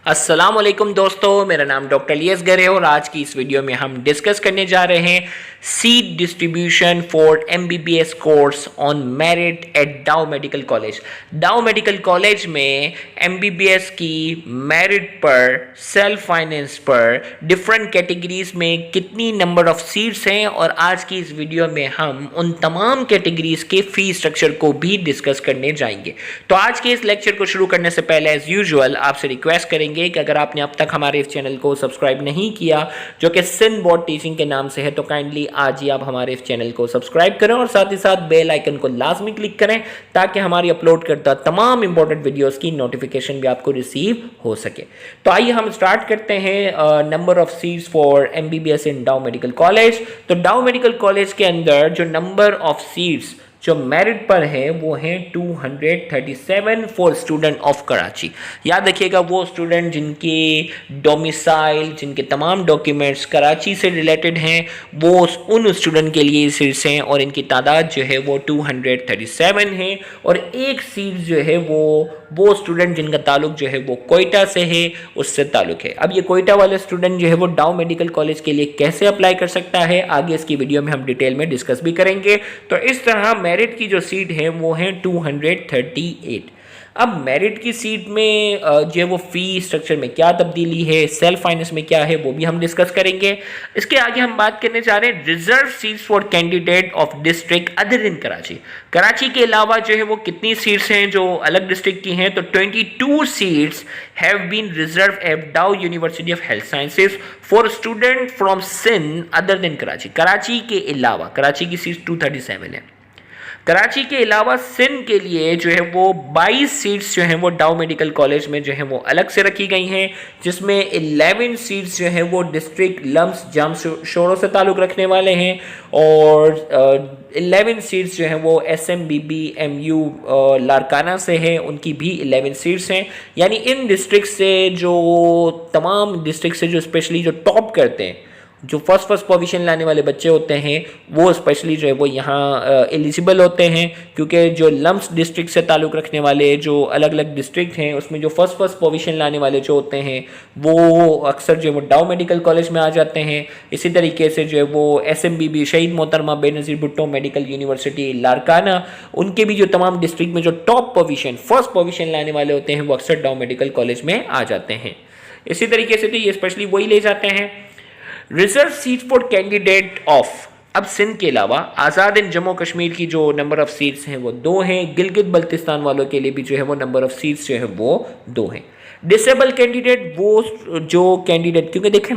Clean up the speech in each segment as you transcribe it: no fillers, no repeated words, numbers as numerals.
अस्सलाम वालेकुम दोस्तों, मेरा नाम डॉक्टर इलियास गर है और आज की इस वीडियो में हम डिस्कस करने जा रहे हैं seat distribution for MBBS course on merit at Dow medical College. Dow medical College में एमबीबीएस की मेरिट पर, सेल्फ फाइनेंस पर, डिफरेंट कैटेगरीज में कितनी नंबर ऑफ सीट्स हैं और आज की इस वीडियो में हम उन तमाम कैटेगरीज के फी स्ट्रक्चर को भी डिस्कस करने जाएंगे। तो आज के इस लेक्चर को शुरू करने से पहले एज यूजुअल आपसे रिक्वेस्ट करेंगे कि अगर आपने अब तक हमारे इस चैनल को सब्सक्राइब नहीं किया, जो कि सिंध बोर्ड टीचिंग के नाम से है, तो काइंडली आज ही आप हमारे इस चैनल को सब्सक्राइब करें और साथ ही साथ बेल आइकन को लाजमी क्लिक करें ताकि हमारी अपलोड करता तमाम इंपॉर्टेंट वीडियोस की नोटिफिकेशन भी आपको रिसीव हो सके। तो आइए हम स्टार्ट करते हैं number of seats for MBBS इन डाउ मेडिकल कॉलेज। तो डाउ मेडिकल कॉलेज के अंदर जो नंबर ऑफ सीट्स जो मेरिट पर है वो है 237 फॉर स्टूडेंट ऑफ कराची। याद रखिएगा, वो स्टूडेंट जिनके डोमिसाइल, जिनके तमाम डॉक्यूमेंट्स कराची से रिलेटेड हैं, वो उन स्टूडेंट के लिए सीट्स हैं और इनकी तादाद जो है वो 237 है। और एक सीट जो है वो स्टूडेंट जिनका ताल्लुक जो है वो कोयटा से है, उससे ताल्लुक है। अब ये कोयटा वाले स्टूडेंट जो है वो डाउ मेडिकल कॉलेज के लिए कैसे अप्लाई कर सकता है, आगे इसकी वीडियो में हम डिटेल में डिस्कस भी करेंगे। तो इस तरह मेरिट की जो सीट है वो है 238। अब मेरिट की सीट में जो है वो फी स्ट्रक्चर में क्या तब्दीली है, सेल्फ फाइनेंस में क्या है, वो भी हम डिस्कस करेंगे। इसके आगे हम बात करने जा रहे हैं reserve seats for candidate of district other in Karachi. Karachi के अलावा जो है वो कितनी सीट्स हैं जो अलग डिस्ट्रिक्ट की हैं, तो 22 seats have been reserved at Dow University of Health Sciences for student from Sindh other than Karachi. Karachi के अलावा, कराची की सीट 237 है, कराची के अलावा सिंध के लिए जो है वो 22 सीट्स जो हैं वो डाउ मेडिकल कॉलेज में जो है वो अलग से रखी गई हैं, जिसमें 11 सीट्स जो हैं वो डिस्ट्रिक्ट लम्स जामशोरों से ताल्लुक़ रखने वाले हैं और 11 सीट्स जो हैं वो SMBB MU लारकाना से हैं, उनकी भी 11 सीट्स हैं। यानी इन डिस्ट्रिक्ट से जो तमाम डिस्ट्रिक्ट से जो स्पेशली जो टॉप करते हैं, जो फर्स्ट पोजीशन लाने वाले बच्चे होते हैं, वो स्पेशली जो है वो यहाँ एलिजिबल होते हैं, क्योंकि जो लम्स डिस्ट्रिक्ट से ताल्लुक़ रखने वाले जो अलग अलग डिस्ट्रिक्ट हैं उसमें जो फर्स्ट पोजीशन लाने वाले जो होते हैं वो अक्सर जो है वो डाउ मेडिकल कॉलेज में आ जाते हैं। इसी तरीके से जो है वो SMBB शहीद मोहतरमा बेनज़ीर भुट्टो मेडिकल यूनिवर्सिटी लारकाना, उनके भी जो तमाम डिस्ट्रिक्ट में जो टॉप पोजीशन, फर्स्ट पोजीशन लाने वाले होते हैं, वो अक्सर डाउ मेडिकल कॉलेज में आ जाते हैं। इसी तरीके से तो ये स्पेशली वही ले जाते हैं। Reserve seat for candidate of, अब सिंध के अलावा आज़ाद इन जम्मू कश्मीर की जो नंबर ऑफ सीट्स हैं वो 2 हैं। गिलगित बल्तिस्तान वालों के लिए भी जो है वो नंबर ऑफ सीट्स जो है वो 2 हैं। डिसेबल कैंडिडेट, वो जो कैंडिडेट, क्योंकि देखें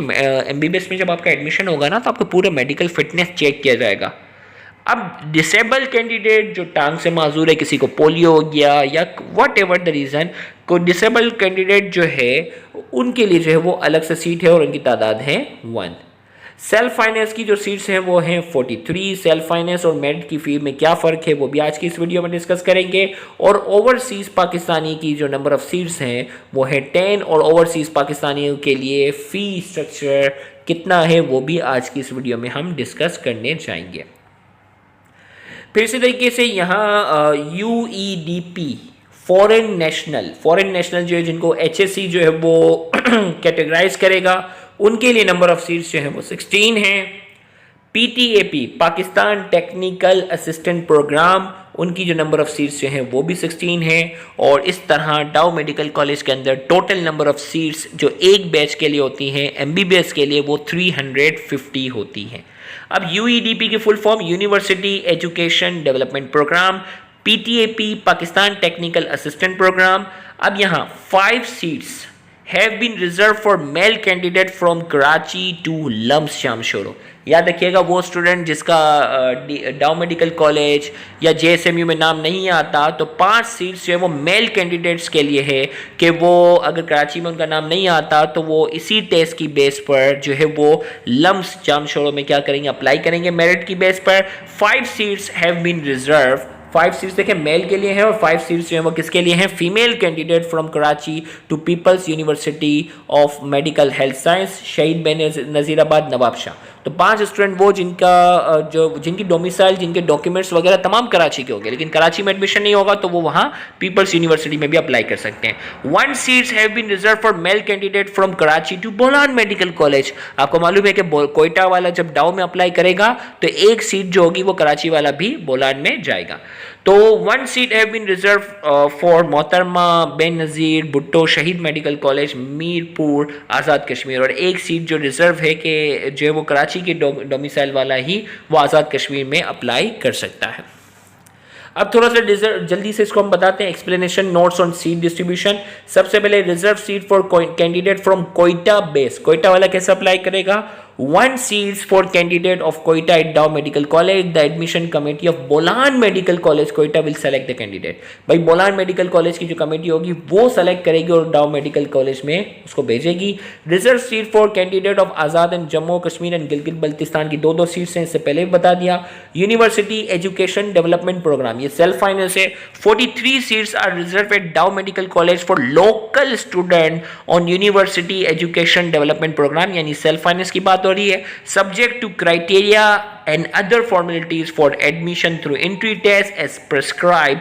MBBS में जब आपका एडमिशन होगा ना तो आपको पूरा मेडिकल फिटनेस चेक किया जाएगा। अब डिसेबल कैंडिडेट जो टांग से माजूर है, किसी को पोलियो हो गया या वट एवर द रीज़न, को डिसेबल कैंडिडेट जो है उनके लिए जो है वो अलग से सीट है और उनकी तादाद है 1। सेल्फ फाइनेंस की जो सीट्स हैं वो हैं 43। सेल्फ फाइनेंस और मेरिट की फी में क्या फ़र्क है वो भी आज की इस वीडियो में डिस्कस करेंगे। और ओवरसीज़ पाकिस्तानी की जो नंबर ऑफ़ सीट्स हैं वो है 10 और ओवरसीज़ पाकिस्तानियों के लिए फ़ी स्ट्रक्चर कितना है वो भी आज की इस वीडियो में हम डिस्कस करने जाएंगे। फिर इसी तरीके से यहाँ UEDP फॉरेन नेशनल जो है, जिनको HSC जो है वो कैटेगराइज करेगा, उनके लिए नंबर ऑफ सीट्स जो है वो 16 हैं। PTAP Pakistan technical assistant programme, उनकी जो नंबर ऑफ सीट्स जो हैं वो भी 16 हैं। और इस तरह डाउ मेडिकल कॉलेज के अंदर टोटल नंबर ऑफ सीट्स जो एक बैच के लिए होती हैं MBBS के लिए, वो 350 होती हैं। अब UEDP की full form university education development programme, PTAP Pakistan technical assistant programme. अब यहाँ 5 seats have been reserve for male candidate from Karachi to लम्स जामशोरो। याद रखिएगा, वो स्टूडेंट जिसका डाउ मेडिकल कॉलेज या JSMU में नाम नहीं आता, तो 5 सीट्स जो है वो मेल कैंडिडेट्स के लिए है कि वो अगर कराची में उनका नाम नहीं आता तो वो इसी टेस्ट की बेस पर जो है वो लम्स जामशोरो में क्या करेंगे, अप्लाई करेंगे मेरिट की बेस पर। 5 seats have been reserve, 5 seats देखें मेल के लिए हैं और 5 सीट्स जो हैं वो किसके लिए हैं, female candidate from Karachi to Peoples University of Medical Health Science Shaheed Benazirabad Nawabshah. तो 5 स्टूडेंट वो जिनकी डोमिसाइल, जिनके डॉक्यूमेंट्स वगैरह तमाम कराची के होंगे, लेकिन कराची में एडमिशन नहीं होगा तो वो वहाँ पीपल्स यूनिवर्सिटी में भी अप्लाई कर सकते हैं। 1 seats have been reserved for male candidate from Karachi to Bolan Medical College। आपको मालूम है कि कोयटा वाला जब डाउ में अप्लाई करेगा तो एक सीट जो होगी वो कराची वाला भी बोलान में जाएगा। तो 1 seat have been reserved for मोहतरमा बेन नज़ीर भुट्टो शहीद मेडिकल कॉलेज मीरपुर आज़ाद कश्मीर, और एक सीट जो रिजर्व है कि जो वो कराची के डोमिसाइल वाला ही वो आज़ाद कश्मीर में अप्लाई कर सकता है। अब थोड़ा सा जल्दी से इसको हम बताते हैं, explanation notes on seat distribution. सबसे पहले reserve seat for candidate from Quetta base, Quetta वाला कैसे अप्लाई करेगा? 1 seats for candidate of Quetta at Dow Medical College. The admission committee of Bolan Medical College Quetta will select the candidate। भाई Bolan medical college की जो committee होगी वो select करेगी और डाउ मेडिकल कॉलेज में उसको भेजेगी। Reserve seat for candidate of Azad and Jammu Kashmir and Gilgit Baltistan की 2-2 सीट्स हैं, इससे पहले भी बता दिया। यूनिवर्सिटी एजुकेशन डेवलपमेंट प्रोग्राम ये सेल्फ फाइनेंस है। 43 seats are reserve at Dow medical college for local student on university education development programme, यानी सेल्फ फाइनेंस की बात हो रही है। Subject to criteria and other formalities for admission through entry test as prescribed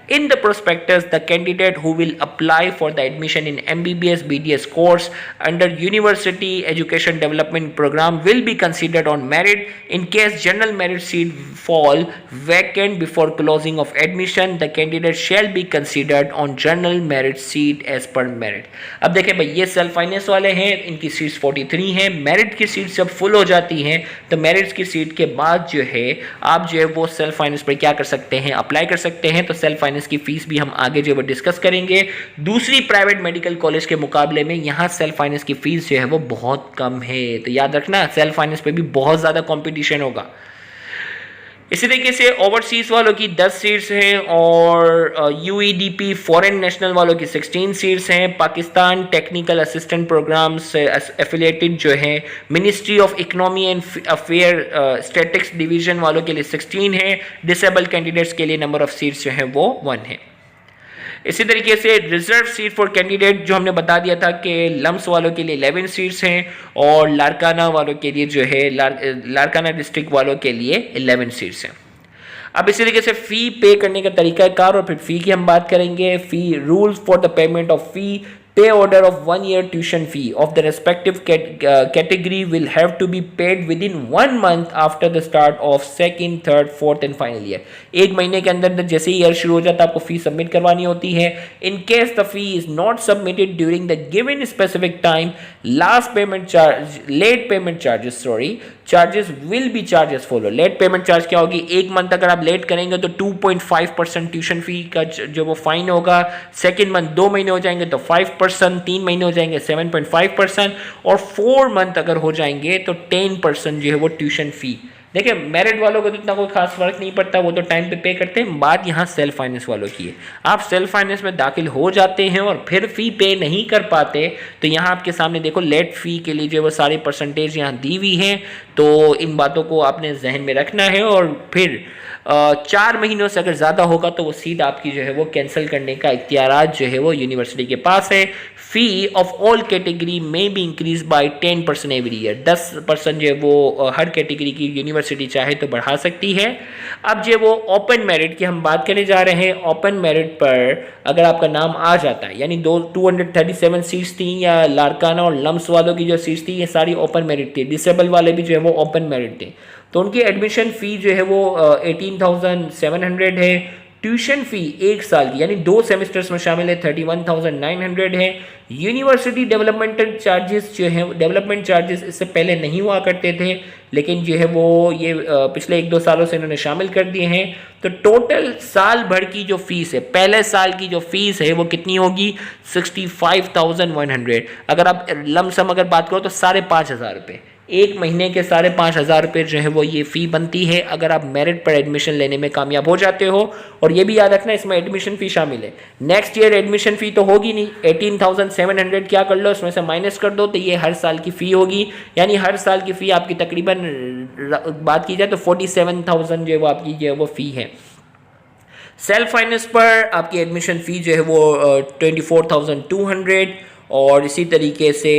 in the prospectus. The candidate who will apply for the admission in MBBS BDS course under University Education Development Program will be considered on merit. In case general merit seat fall vacant before closing of admission, the candidate shall be considered on general merit seat as per merit। अब देखें भाई, ये self finance वाले हैं, इनकी seats 43 हैं। Merit की seat जब फुल हो जाती हैं तो मेरिट की सीट के बाद जो है आप जो है वो सेल्फ फाइनेंस पर क्या कर सकते हैं, अप्लाई कर सकते हैं। तो सेल्फ फाइनेंस की फीस भी हम आगे जो है डिस्कस करेंगे। दूसरी प्राइवेट मेडिकल कॉलेज के मुकाबले में यहां सेल्फ फाइनेंस की फीस जो है वो बहुत कम है, तो याद रखना सेल्फ फाइनेंस पे भी बहुत ज्यादा कंपटीशन होगा। इसी तरीके से ओवरसीज वालों की 10 सीट्स हैं और यूईडीपी फॉरेन नेशनल वालों की 16 सीट्स हैं। पाकिस्तान टेक्निकल असिस्टेंट प्रोग्राम से एफिलिएटेड जो है ministry of economy and affair statistics division वालों के लिए 16 है। डिसेबल कैंडिडेट्स के लिए नंबर ऑफ सीट्स जो है वो 1 है। इसी तरीके से रिजर्व सीट फॉर कैंडिडेट जो हमने बता दिया था कि लम्स वालों के लिए 11 सीट्स हैं और लारकाना वालों के लिए जो है लारकाना डिस्ट्रिक्ट वालों के लिए 11 सीट्स हैं। अब इसी तरीके से फ़ी पे करने का तरीकाकार और फिर फ़ी की हम बात करेंगे। Fee rules for the payment of fee pay order of 1 year tuition fee of the respective category will have to be paid within 1 month after the start of second, third, fourth and final year। एक महीने के अंदर जैसे ही year शुरू हो जाता है आपको फी सबमिट करवानी होती है। In case the fee is not submitted during the given specific time, late payment charges will be charged as follow। Late payment charge क्या होगी? 1 मंथ अगर आप लेट करेंगे तो 2.5% ट्यूशन फी का जो वो फाइन होगा। सेकेंड मंथ 2 महीने हो जाएंगे तो 5%, 3 महीने हो जाएंगे 7.5% और 4 मंथ अगर हो जाएंगे तो 10% जो है वो ट्यूशन फी। देखिए मेरिट वालों को तो इतना कोई खास फर्क नहीं पड़ता, वो तो टाइम पे करते हैं। बात यहाँ सेल्फ फाइनेंस वालों की है। आप सेल्फ फाइनेंस में दाखिल हो जाते हैं और फिर फी पे नहीं कर पाते तो यहाँ आपके सामने देखो लेट फी के लिए जो वो सारी परसेंटेज यहाँ दी हुई हैं। तो इन बातों को आपने जहन में रखना है और फिर 4 महीनों से अगर ज़्यादा होगा तो वो सीट आपकी जो है वो कैंसिल करने का इख्तियारात जो है वो यूनिवर्सिटी के पास है। फी ऑफ ऑल कैटेगरी में be increase by 10% every year. 10% जो है वो हर कैटेगरी की यूनिवर्सिटी चाहे तो बढ़ा सकती है। अब जो वो ओपन मेरिट की हम बात करने जा रहे हैं। ओपन मेरिट पर अगर आपका नाम आ जाता है, यानी 237 सीट्स थी या लारकाना और लम्स वालों की जो सीट्स थी ये सारी ओपन मेरिट थी। डिसेबल वाले भी जो है वो ओपन मेरिट थे, तो उनकी एडमिशन फ़ी जो है वो 18,700 है। ट्यूशन फ़ी 1 साल की यानी 2 सेमेस्टर्स में शामिल है 31,900 है। यूनिवर्सिटी डेवलपमेंटल चार्जेस जो है डेवलपमेंट चार्जेस इससे पहले नहीं हुआ करते थे, लेकिन जो है वो ये पिछले 1-2 सालों से इन्होंने शामिल कर दिए हैं। तो टोटल साल भर की जो फीस है, पहले साल की जो फीस है वो कितनी होगी? 65,100। अगर आप लमसम अगर बात करो तो 5,500 रुपये, 1 महीने के 5,500 रुपये जो है वो ये फ़ी बनती है अगर आप मेरिट पर एडमिशन लेने में कामयाब हो जाते हो। और ये भी याद रखना इसमें एडमिशन फ़ी शामिल है। नेक्स्ट ईयर एडमिशन फ़ी तो होगी नहीं, 18,700 क्या कर लो इसमें से माइनस कर दो तो ये हर साल की फ़ी होगी, यानी हर साल की फ़ी आपकी तकरीबन बात की जाए तो 47,000 जो है वो आपकी जो है वो फ़ी है। सेल्फ फाइनेंस पर आपकी एडमिशन फ़ी जो है वो 24,200 और इसी तरीके से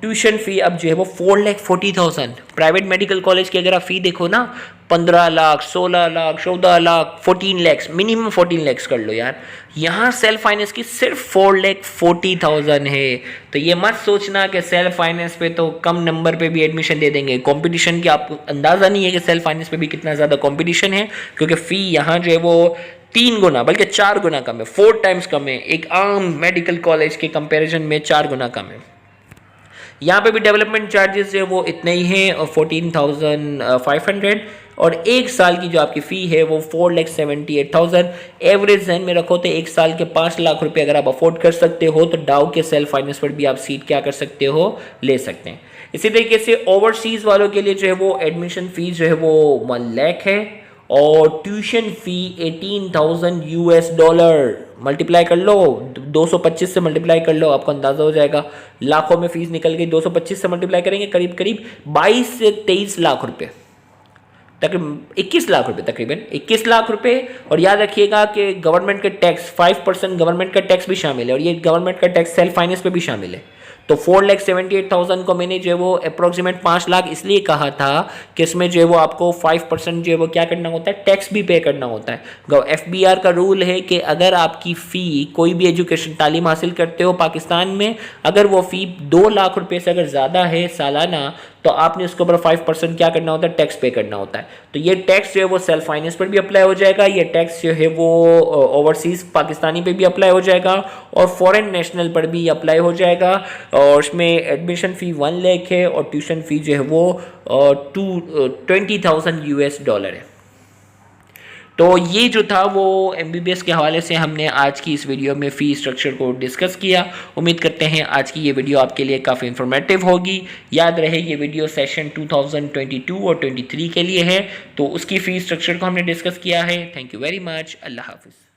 ट्यूशन फ़ी अब जो है वो 4,40,000। प्राइवेट मेडिकल कॉलेज की अगर आप फ़ी देखो ना 15 लाख, 16 लाख, 14 लाख, 14 लैक्स, मिनिमम 14 लैक्स कर लो यार। यहाँ सेल्फ फाइनेंस की सिर्फ 4,40,000 है। तो ये मत सोचना कि सेल्फ फाइनेंस पे तो कम नंबर पे भी एडमिशन दे देंगे। कंपटीशन की आपको अंदाज़ा नहीं है कि सेल्फ फाइनेंस पे भी कितना ज़्यादा कंपटीशन है, क्योंकि फ़ी यहाँ जो है वो 3 गुना बल्कि 4 गुना कम है, 4 टाइम्स कम है। एक आम मेडिकल कॉलेज के कंपेरिजन में 4 गुना कम है। यहाँ पे भी डेवलपमेंट चार्जेस जो है वो इतने ही हैं 14,500, और एक साल की जो आपकी फ़ी है वो 4,78,000। एवरेज जहन में रखो तो एक साल के 5 लाख रुपए अगर आप अफोर्ड कर सकते हो तो डाउ के सेल्फ फाइनेंस पर भी आप सीट क्या कर सकते हो, ले सकते हैं। इसी तरीके से ओवरसीज़ वालों के लिए जो है वो एडमिशन फ़ीस जो है वो 1 लाख है, और ट्यूशन फ़ी 18,000 $। मल्टीप्लाई कर लो, 225 से मल्टीप्लाई कर लो, आपको अंदाज़ा हो जाएगा। लाखों में फ़ीस निकल गई, 225 से मल्टीप्लाई करेंगे करीब करीब 22 से 23 लाख रुपए, तकरीबन 21 लाख रुपए, तकरीबन 21 लाख रुपए। और याद रखिएगा कि गवर्नमेंट का टैक्स 5% गवर्नमेंट का टैक्स भी शामिल है, और ये गवर्नमेंट का टैक्स सेल्फ फाइनेंस पे भी शामिल है। तो 4,78,000 को मैंने जो है वो अप्रोक्सीमेट 5 लाख इसलिए कहा था कि इसमें जो है वो आपको 5% जो है वो क्या करना होता है, टैक्स भी पे करना होता है। FBR का रूल है कि अगर आपकी फ़ी कोई भी एजुकेशन तालीम हासिल करते हो पाकिस्तान में, अगर वो फ़ी 2 लाख रुपए से अगर ज़्यादा है सालाना, तो आपने उसके ऊपर 5% क्या करना होता है, टैक्स पे करना होता है। तो ये टैक्स जो है वो सेल्फ फाइनेंस पर भी अप्लाई हो जाएगा, ये टैक्स जो है वो ओवरसीज़ पाकिस्तानी पे भी अप्लाई हो जाएगा, और फॉरेन नेशनल पर भी अप्लाई हो जाएगा। और उसमें एडमिशन फ़ी 1 लाख है, और ट्यूशन फ़ी जो है वो 20,000 $। है। तो ये जो था वो MBBS के हवाले से हमने आज की इस वीडियो में फ़ी स्ट्रक्चर को डिस्कस किया। उम्मीद करते हैं आज की ये वीडियो आपके लिए काफ़ी इन्फॉर्मेटिव होगी। याद रहे ये वीडियो सेशन 2022 और 23 के लिए है, तो उसकी फ़ी स्ट्रक्चर को हमने डिस्कस किया है। Thank you very much. अल्लाह हाफिज़।